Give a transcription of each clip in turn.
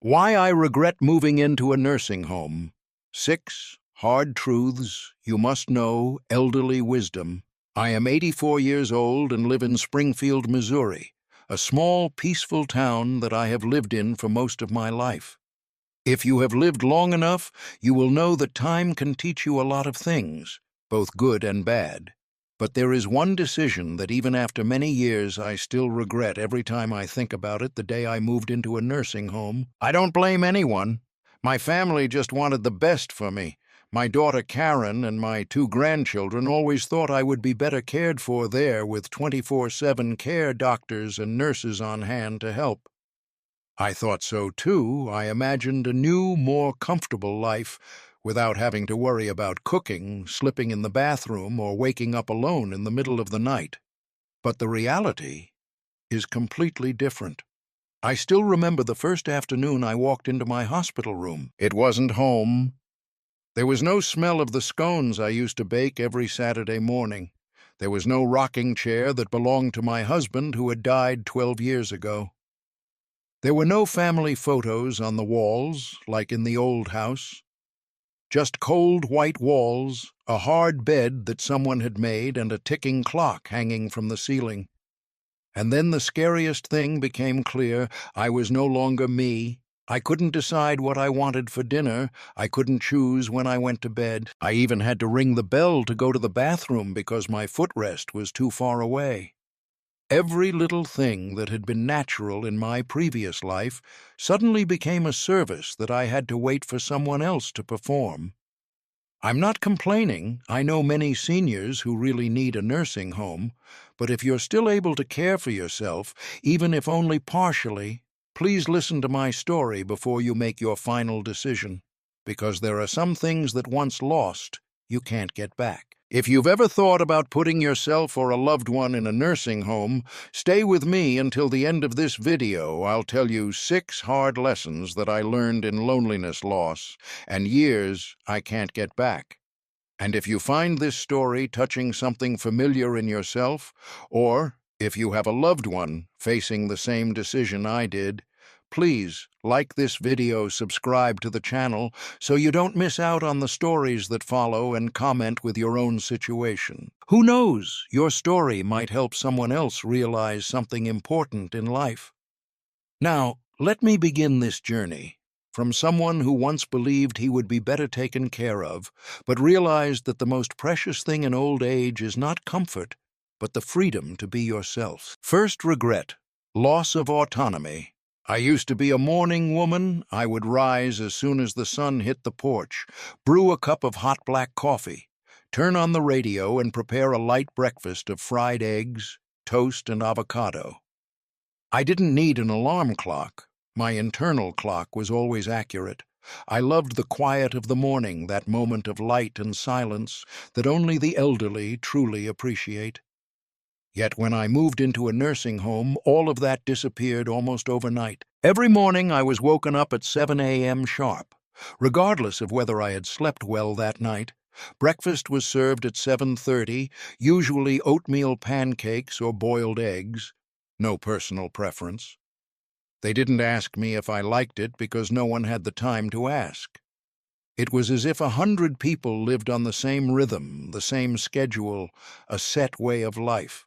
Why I regret moving into a nursing home. 6 hard truths you must know, elderly wisdom. I am 84 years old and live in Springfield, Missouri, a small, peaceful town that I have lived in for most of my life. If you have lived long enough, you will know that time can teach you a lot of things, both good and bad. But there is one decision that even after many years I still regret every time I think about it, the day I moved into a nursing home. I don't blame anyone. My family just wanted the best for me. My daughter Karen and my 2 grandchildren always thought I would be better cared for there with 24/7 care doctors and nurses on hand to help. I thought so too. I imagined a new, more comfortable life without having to worry about cooking, slipping in the bathroom, or waking up alone in the middle of the night. But the reality is completely different. I still remember the first afternoon I walked into my hospital room. It wasn't home. There was no smell of the scones I used to bake every Saturday morning. There was no rocking chair that belonged to my husband who had died 12 years ago. There were no family photos on the walls, like in the old house. Just cold white walls, a hard bed that someone had made, and a ticking clock hanging from the ceiling. And then the scariest thing became clear. I was no longer me. I couldn't decide what I wanted for dinner. I couldn't choose when I went to bed. I even had to ring the bell to go to the bathroom because my footrest was too far away. Every little thing that had been natural in my previous life suddenly became a service that I had to wait for someone else to perform. I'm not complaining. I know many seniors who really need a nursing home, but if you're still able to care for yourself, even if only partially, please listen to my story before you make your final decision, because there are some things that once lost, you can't get back. If you've ever thought about putting yourself or a loved one in a nursing home, stay with me until the end of this video. I'll tell you 6 hard lessons that I learned in loneliness loss and years I can't get back. And if you find this story touching something familiar in yourself, or if you have a loved one facing the same decision I did, please like this video, subscribe to the channel so you don't miss out on the stories that follow, and comment with your own situation. Who knows, your story might help someone else realize something important in life. Now, let me begin this journey from someone who once believed he would be better taken care of, but realized that the most precious thing in old age is not comfort, but the freedom to be yourself. First regret, loss of autonomy. I used to be a morning woman. I would rise as soon as the sun hit the porch, brew a cup of hot black coffee, turn on the radio, and prepare a light breakfast of fried eggs, toast, and avocado. I didn't need an alarm clock. My internal clock was always accurate. I loved the quiet of the morning, that moment of light and silence that only the elderly truly appreciate. Yet when I moved into a nursing home, all of that disappeared almost overnight. Every morning I was woken up at 7 a.m. sharp, regardless of whether I had slept well that night. Breakfast was served at 7:30, usually oatmeal pancakes or boiled eggs. No personal preference. They didn't ask me if I liked it because no one had the time to ask. It was as if 100 people lived on the same rhythm, the same schedule, a set way of life.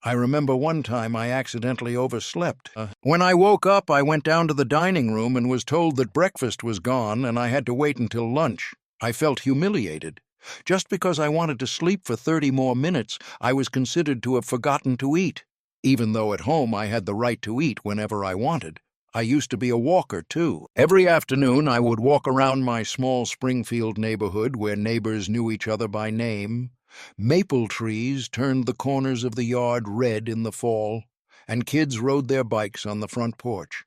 I remember one time I accidentally overslept. When I woke up, I went down to the dining room and was told that breakfast was gone and I had to wait until lunch. I felt humiliated. Just because I wanted to sleep for 30 more minutes, I was considered to have forgotten to eat, even though at home I had the right to eat whenever I wanted. I used to be a walker, too. Every afternoon, I would walk around my small Springfield neighborhood where neighbors knew each other by name. Maple trees turned the corners of the yard red in the fall, and kids rode their bikes on the front porch.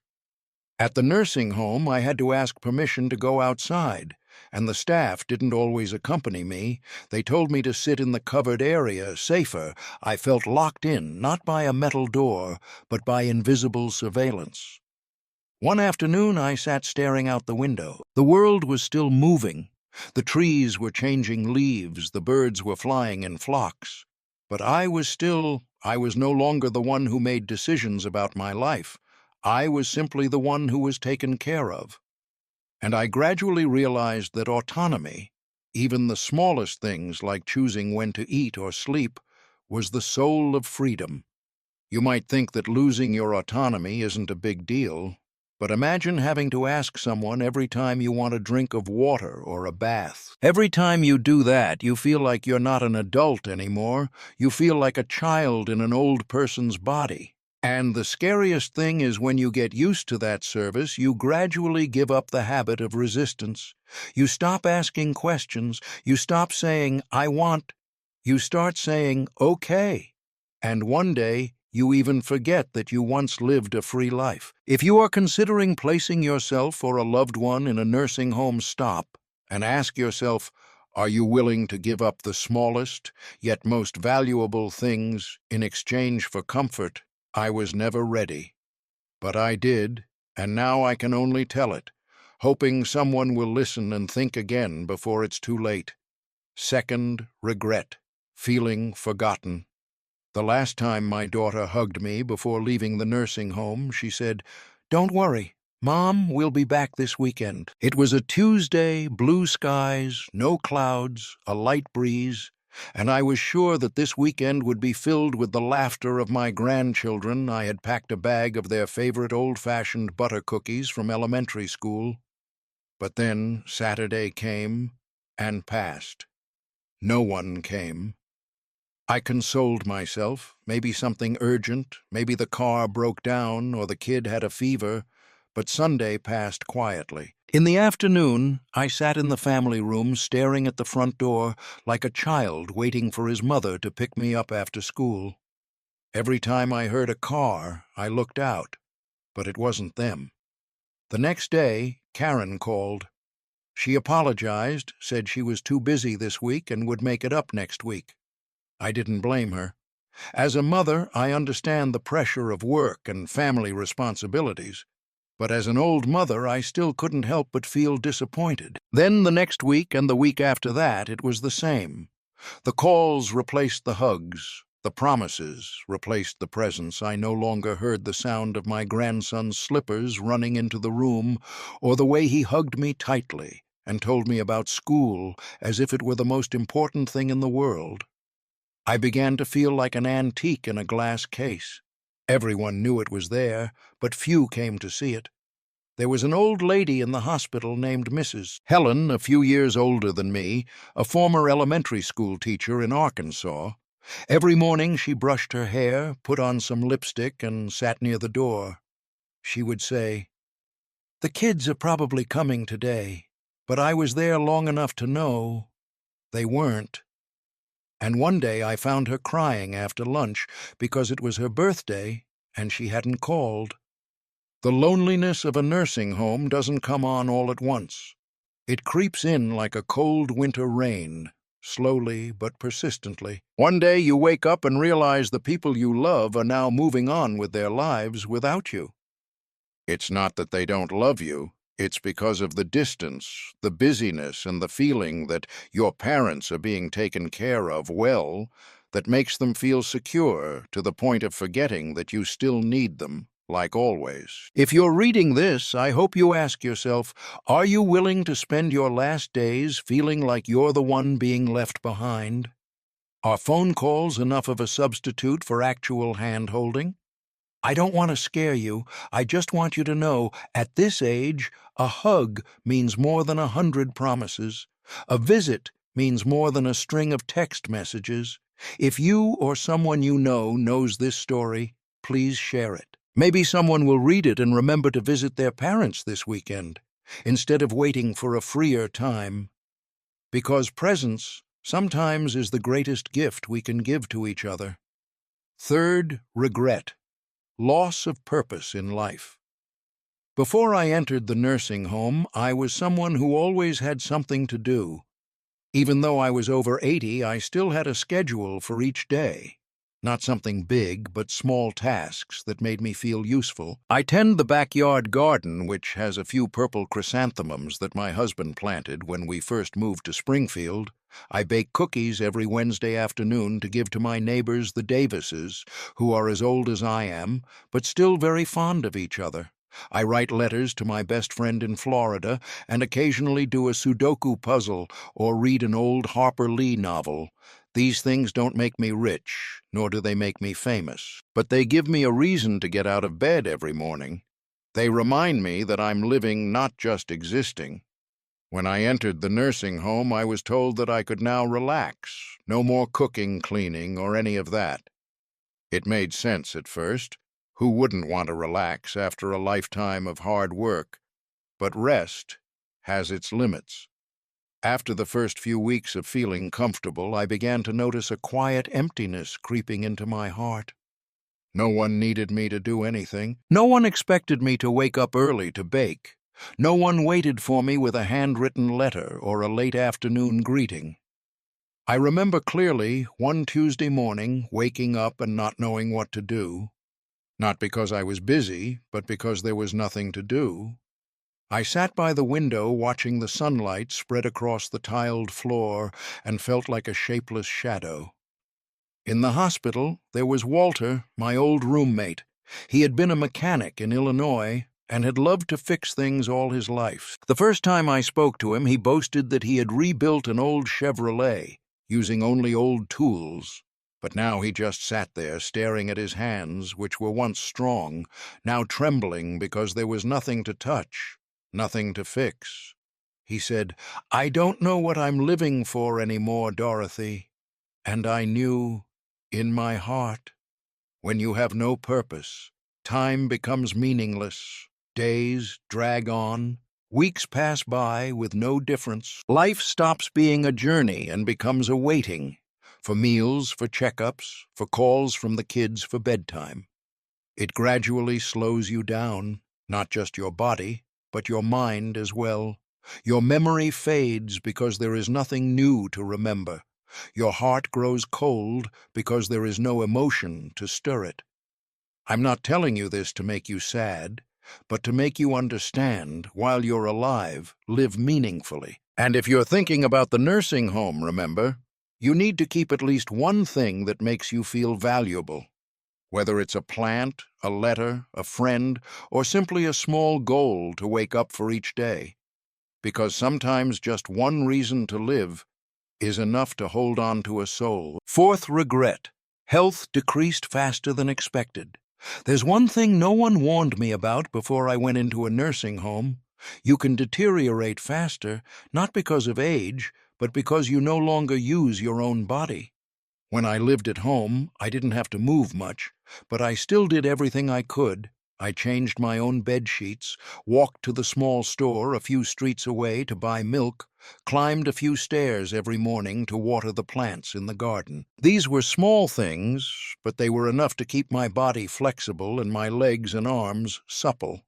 At the nursing home, I had to ask permission to go outside, and the staff didn't always accompany me. They told me to sit in the covered area, safer. I felt locked in, not by a metal door, but by invisible surveillance. One afternoon, I sat staring out the window. The world was still moving. The trees were changing leaves, the birds were flying in flocks. But I was no longer the one who made decisions about my life. I was simply the one who was taken care of. And I gradually realized that autonomy, even the smallest things like choosing when to eat or sleep, was the soul of freedom. You might think that losing your autonomy isn't a big deal, but imagine having to ask someone every time you want a drink of water or a bath. Every time you do that, you feel like you're not an adult anymore. You feel like a child in an old person's body. And the scariest thing is when you get used to that service, you gradually give up the habit of resistance. You stop asking questions. You stop saying, "I want." You start saying, "Okay." And one day, you even forget that you once lived a free life. If you are considering placing yourself or a loved one in a nursing home, stop and ask yourself, are you willing to give up the smallest, yet most valuable things in exchange for comfort? I was never ready, but I did, and now I can only tell it, hoping someone will listen and think again before it's too late. Second, regret, feeling forgotten. The last time my daughter hugged me before leaving the nursing home, she said, "Don't worry, Mom, we'll be back this weekend." It was a Tuesday, blue skies, no clouds, a light breeze, and I was sure that this weekend would be filled with the laughter of my grandchildren. I had packed a bag of their favorite old-fashioned butter cookies from elementary school. But then Saturday came and passed. No one came. I consoled myself, maybe something urgent, maybe the car broke down or the kid had a fever, but Sunday passed quietly. In the afternoon, I sat in the family room staring at the front door like a child waiting for his mother to pick me up after school. Every time I heard a car, I looked out, but it wasn't them. The next day, Karen called. She apologized, said she was too busy this week and would make it up next week. I didn't blame her. As a mother, I understand the pressure of work and family responsibilities, but as an old mother, I still couldn't help but feel disappointed. Then the next week and the week after that, it was the same. The calls replaced the hugs. The promises replaced the presence. I no longer heard the sound of my grandson's slippers running into the room, or the way he hugged me tightly and told me about school as if it were the most important thing in the world. I began to feel like an antique in a glass case. Everyone knew it was there, but few came to see it. There was an old lady in the hospital named Mrs. Helen, a few years older than me, a former elementary school teacher in Arkansas. Every morning she brushed her hair, put on some lipstick, and sat near the door. She would say, "The kids are probably coming today, but I was there long enough to know they weren't." And one day I found her crying after lunch because it was her birthday and she hadn't called. The loneliness of a nursing home doesn't come on all at once. It creeps in like a cold winter rain, slowly but persistently. One day you wake up and realize the people you love are now moving on with their lives without you. It's not that they don't love you. It's because of the distance, the busyness, and the feeling that your parents are being taken care of well that makes them feel secure to the point of forgetting that you still need them, like always. If you're reading this, I hope you ask yourself, are you willing to spend your last days feeling like you're the one being left behind? Are phone calls enough of a substitute for actual hand-holding? I don't want to scare you. I just want you to know, at this age, a hug means more than 100 promises. A visit means more than a string of text messages. If you or someone you know knows this story, please share it. Maybe someone will read it and remember to visit their parents this weekend, instead of waiting for a freer time. Because presence sometimes is the greatest gift we can give to each other. Third, regret. Loss of purpose in life. Before I entered the nursing home, I was someone who always had something to do. Even though I was over 80, I still had a schedule for each day. Not something big, but small tasks that made me feel useful. I tend the backyard garden, which has a few purple chrysanthemums that my husband planted when we first moved to Springfield. I bake cookies every Wednesday afternoon to give to my neighbors, the Davises, who are as old as I am, but still very fond of each other. I write letters to my best friend in Florida and occasionally do a Sudoku puzzle or read an old Harper Lee novel. These things don't make me rich, nor do they make me famous, but they give me a reason to get out of bed every morning. They remind me that I'm living, not just existing. When I entered the nursing home, I was told that I could now relax, no more cooking, cleaning, or any of that. It made sense at first. Who wouldn't want to relax after a lifetime of hard work? But rest has its limits. After the first few weeks of feeling comfortable, I began to notice a quiet emptiness creeping into my heart. No one needed me to do anything. No one expected me to wake up early to bake. No one waited for me with a handwritten letter or a late afternoon greeting. I remember clearly one Tuesday morning waking up and not knowing what to do. Not because I was busy, but because there was nothing to do. I sat by the window watching the sunlight spread across the tiled floor and felt like a shapeless shadow. In the hospital, there was Walter, my old roommate. He had been a mechanic in Illinois and had loved to fix things all his life. The first time I spoke to him, he boasted that he had rebuilt an old Chevrolet, using only old tools. But now he just sat there staring at his hands, which were once strong, now trembling because there was nothing to touch. Nothing to fix. He said, "I don't know what I'm living for anymore, Dorothy." And I knew, in my heart, when you have no purpose, time becomes meaningless, days drag on, weeks pass by with no difference. Life stops being a journey and becomes a waiting, for meals, for checkups, for calls from the kids for bedtime. It gradually slows you down, not just your body, but your mind as well. Your memory fades because there is nothing new to remember. Your heart grows cold because there is no emotion to stir it. I'm not telling you this to make you sad, but to make you understand, while you're alive, live meaningfully. And if you're thinking about the nursing home, remember, you need to keep at least one thing that makes you feel valuable. Whether it's a plant, a letter, a friend, or simply a small goal to wake up for each day. Because sometimes just one reason to live is enough to hold on to a soul. Fourth regret. Health decreased faster than expected. There's one thing no one warned me about before I went into a nursing home. You can deteriorate faster, not because of age, but because you no longer use your own body. When I lived at home, I didn't have to move much, but I still did everything I could. I changed my own bed sheets, walked to the small store a few streets away to buy milk, climbed a few stairs every morning to water the plants in the garden. These were small things, but they were enough to keep my body flexible and my legs and arms supple.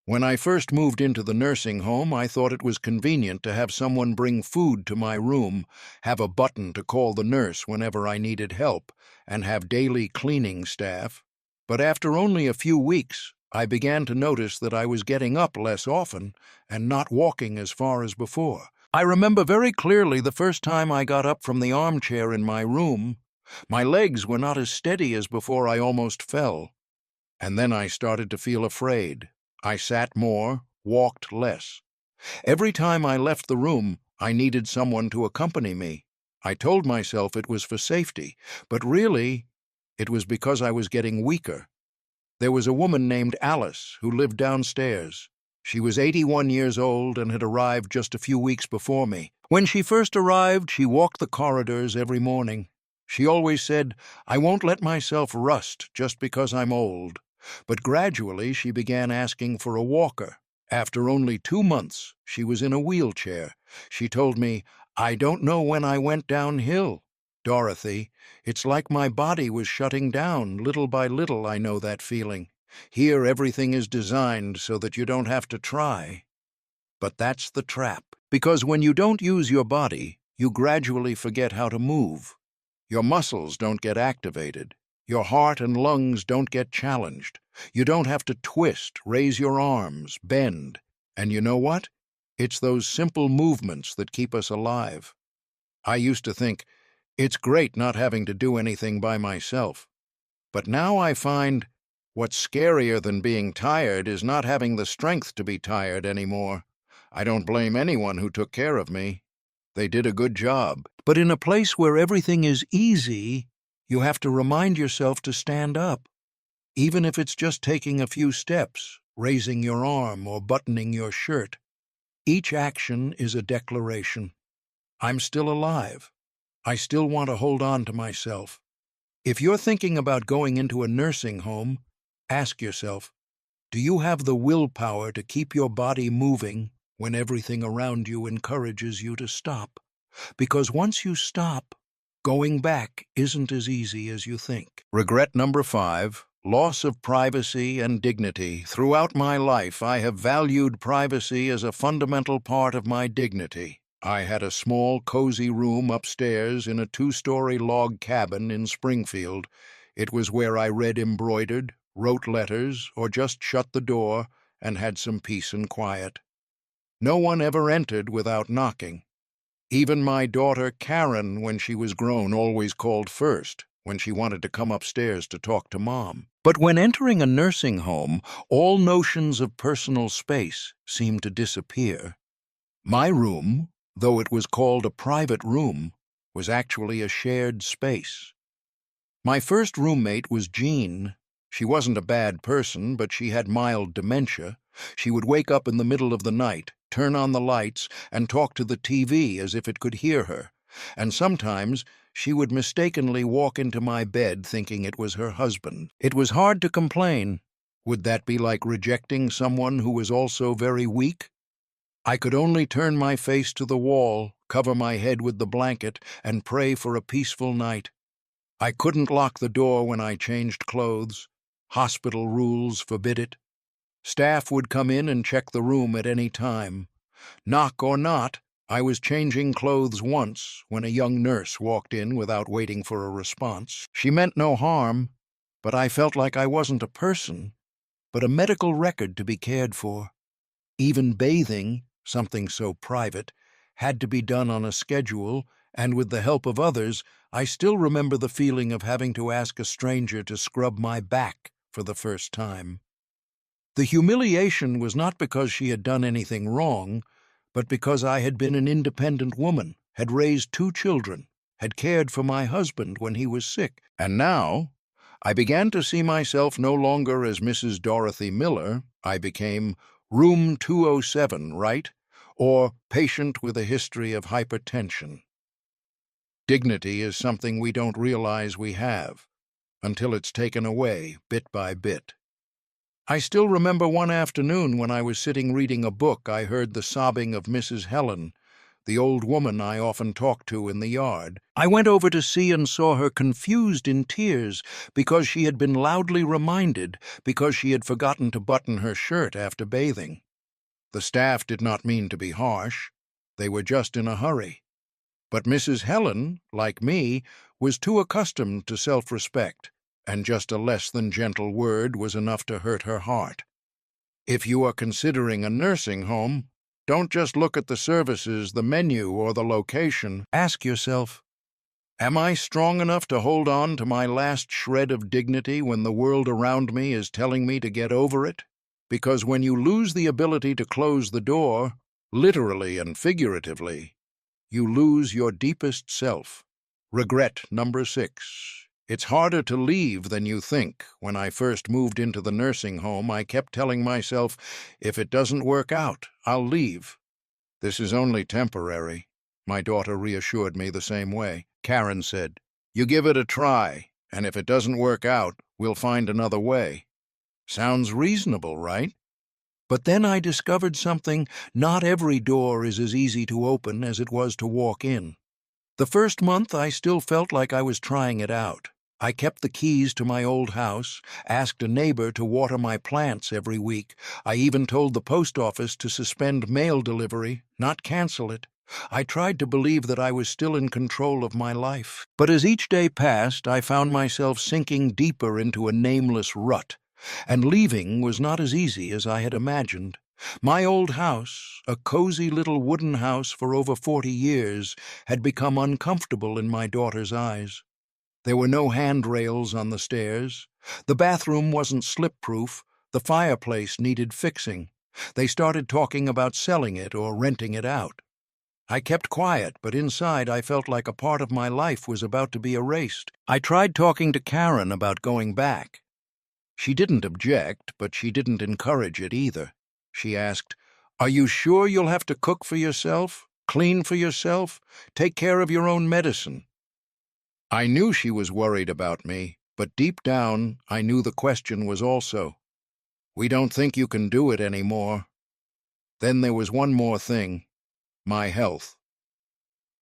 When I first moved into the nursing home, I thought it was convenient to have someone bring food to my room, have a button to call the nurse whenever I needed help, and have daily cleaning staff. But after only a few weeks, I began to notice that I was getting up less often and not walking as far as before. I remember very clearly the first time I got up from the armchair in my room. My legs were not as steady as before. I almost fell. And then I started to feel afraid. I sat more, walked less. Every time I left the room, I needed someone to accompany me. I told myself it was for safety, but really, it was because I was getting weaker. There was a woman named Alice who lived downstairs. She was 81 years old and had arrived just a few weeks before me. When she first arrived, she walked the corridors every morning. She always said, "I won't let myself rust just because I'm old." But gradually she began asking for a walker. After only 2 months, she was in a wheelchair. She told me, "I don't know when I went downhill. Dorothy, it's like my body was shutting down. Little by little, I know that feeling. Here everything is designed so that you don't have to try." But that's the trap. Because when you don't use your body, you gradually forget how to move. Your muscles don't get activated. Your heart and lungs don't get challenged. You don't have to twist, raise your arms, bend. And you know what? It's those simple movements that keep us alive. I used to think, it's great not having to do anything by myself. But now I find what's scarier than being tired is not having the strength to be tired anymore. I don't blame anyone who took care of me. They did a good job. But in a place where everything is easy, you have to remind yourself to stand up, even if it's just taking a few steps, raising your arm or buttoning your shirt. Each action is a declaration. I'm still alive. I still want to hold on to myself. If you're thinking about going into a nursing home, ask yourself, do you have the willpower to keep your body moving when everything around you encourages you to stop? Because once you stop, going back isn't as easy as you think. Regret number 5, loss of privacy and dignity. Throughout my life, I have valued privacy as a fundamental part of my dignity. I had a small, cozy room upstairs in a 2-story log cabin in Springfield. It was where I read embroidered, wrote letters, or just shut the door and had some peace and quiet. No one ever entered without knocking. Even my daughter Karen, when she was grown, always called first when she wanted to come upstairs to talk to Mom. But when entering a nursing home, all notions of personal space seemed to disappear. My room, though it was called a private room, was actually a shared space. My first roommate was Jean. She wasn't a bad person, but she had mild dementia. She would wake up in the middle of the night, turn on the lights, and talk to the TV as if it could hear her. And sometimes she would mistakenly walk into my bed thinking it was her husband. It was hard to complain. Would that be like rejecting someone who was also very weak? I could only turn my face to the wall, cover my head with the blanket, and pray for a peaceful night. I couldn't lock the door when I changed clothes. Hospital rules forbid it. Staff would come in and check the room at any time. Knock or not, I was changing clothes once when a young nurse walked in without waiting for a response. She meant no harm, but I felt like I wasn't a person, but a medical record to be cared for. Even bathing, something so private, had to be done on a schedule, and with the help of others, I still remember the feeling of having to ask a stranger to scrub my back for the first time. The humiliation was not because she had done anything wrong, but because I had been an independent woman, had raised 2 children, had cared for my husband when he was sick. And now, I began to see myself no longer as Mrs. Dorothy Miller. I became Room 207, right? Or patient with a history of hypertension. Dignity is something we don't realize we have, until it's taken away bit by bit. I still remember one afternoon when I was sitting reading a book, I heard the sobbing of Mrs. Helen, the old woman I often talked to in the yard. I went over to see and saw her confused in tears because she had been loudly reminded because she had forgotten to button her shirt after bathing. The staff did not mean to be harsh. They were just in a hurry. But Mrs. Helen, like me, was too accustomed to self-respect, and just a less than gentle word was enough to hurt her heart. If you are considering a nursing home, don't just look at the services, the menu, or the location. Ask yourself, am I strong enough to hold on to my last shred of dignity when the world around me is telling me to get over it? Because when you lose the ability to close the door, literally and figuratively, you lose your deepest self. Regret number 6. It's harder to leave than you think. When I first moved into the nursing home, I kept telling myself, if it doesn't work out, I'll leave. This is only temporary. My daughter reassured me the same way. Karen said, you give it a try, and if it doesn't work out, we'll find another way. Sounds reasonable, right? But then I discovered something. Not every door is as easy to open as it was to walk in. The first month, I still felt like I was trying it out. I kept the keys to my old house, asked a neighbor to water my plants every week. I even told the post office to suspend mail delivery, not cancel it. I tried to believe that I was still in control of my life. But as each day passed, I found myself sinking deeper into a nameless rut, and leaving was not as easy as I had imagined. My old house, a cozy little wooden house for over 40 years, had become uncomfortable in my daughter's eyes. There were no handrails on the stairs. The bathroom wasn't slip-proof. The fireplace needed fixing. They started talking about selling it or renting it out. I kept quiet, but inside I felt like a part of my life was about to be erased. I tried talking to Karen about going back. She didn't object, but she didn't encourage it either. She asked, "Are you sure you'll have to cook for yourself, clean for yourself, take care of your own medicine?" I knew she was worried about me, but deep down I knew the question was also, "We don't think you can do it anymore." Then there was one more thing, my health.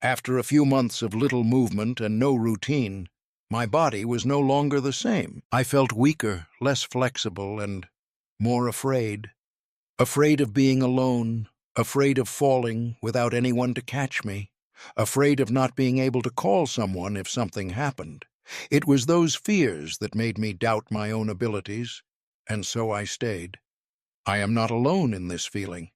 After a few months of little movement and no routine, my body was no longer the same. I felt weaker, less flexible, and more afraid. Afraid of being alone, afraid of falling without anyone to catch me, afraid of not being able to call someone if something happened. It was those fears that made me doubt my own abilities, and so I stayed. I am not alone in this feeling.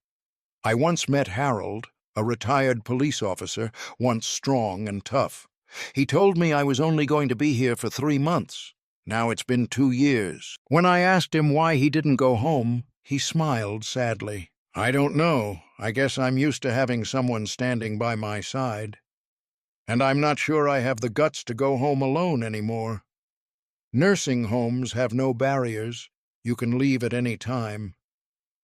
I once met Harold, a retired police officer, once strong and tough. He told me I was only going to be here for 3 months. Now it's been 2 years. When I asked him why he didn't go home, he smiled sadly. "I don't know. I guess I'm used to having someone standing by my side. And I'm not sure I have the guts to go home alone anymore. Nursing homes have no barriers. You can leave at any time.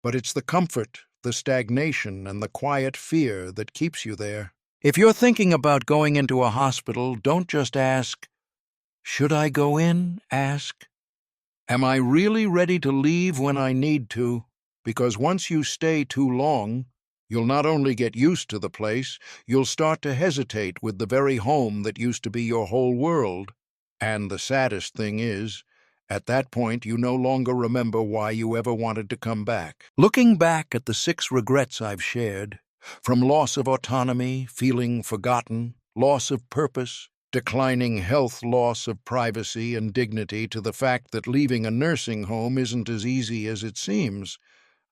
But it's the comfort, the stagnation, and the quiet fear that keeps you there. If you're thinking about going into a hospital, don't just ask, 'Should I go in?' Ask, 'Am I really ready to leave when I need to?' Because once you stay too long, you'll not only get used to the place, you'll start to hesitate with the very home that used to be your whole world. And the saddest thing is, at that point you no longer remember why you ever wanted to come back." Looking back at the 6 regrets I've shared, from loss of autonomy, feeling forgotten, loss of purpose, declining health, loss of privacy and dignity, to the fact that leaving a nursing home isn't as easy as it seems,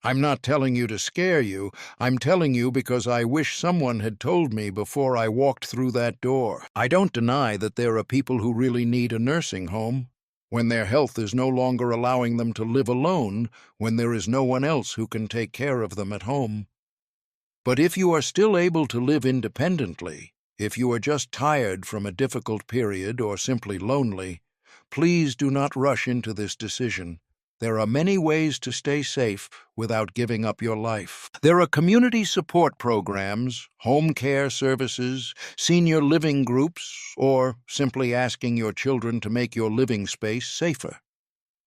I'm not telling you to scare you. I'm telling you because I wish someone had told me before I walked through that door. I don't deny that there are people who really need a nursing home, when their health is no longer allowing them to live alone, when there is no one else who can take care of them at home. But if you are still able to live independently, if you are just tired from a difficult period or simply lonely, please do not rush into this decision. There are many ways to stay safe without giving up your life. There are community support programs, home care services, senior living groups, or simply asking your children to make your living space safer.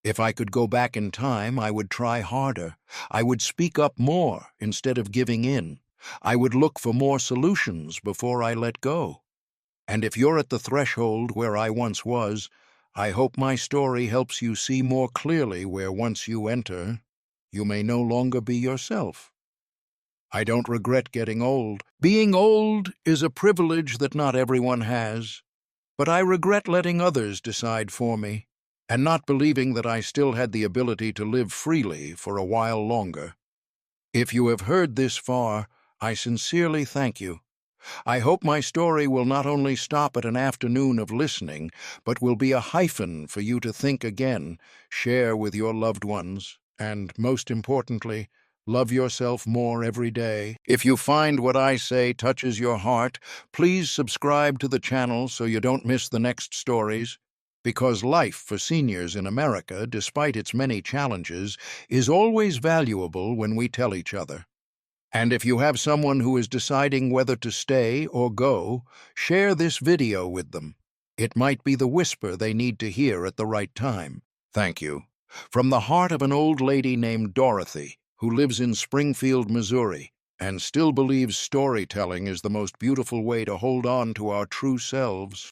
If I could go back in time, I would try harder. I would speak up more instead of giving in. I would look for more solutions before I let go. And if you're at the threshold where I once was, I hope my story helps you see more clearly where once you enter, you may no longer be yourself. I don't regret getting old. Being old is a privilege that not everyone has, but I regret letting others decide for me, and not believing that I still had the ability to live freely for a while longer. If you have heard this far, I sincerely thank you. I hope my story will not only stop at an afternoon of listening, but will be a hyphen for you to think again, share with your loved ones, and, most importantly, love yourself more every day. If you find what I say touches your heart, please subscribe to the channel so you don't miss the next stories. Because life for seniors in America, despite its many challenges, is always valuable when we tell each other. And if you have someone who is deciding whether to stay or go, share this video with them. It might be the whisper they need to hear at the right time. Thank you. From the heart of an old lady named Dorothy, who lives in Springfield, Missouri, and still believes storytelling is the most beautiful way to hold on to our true selves.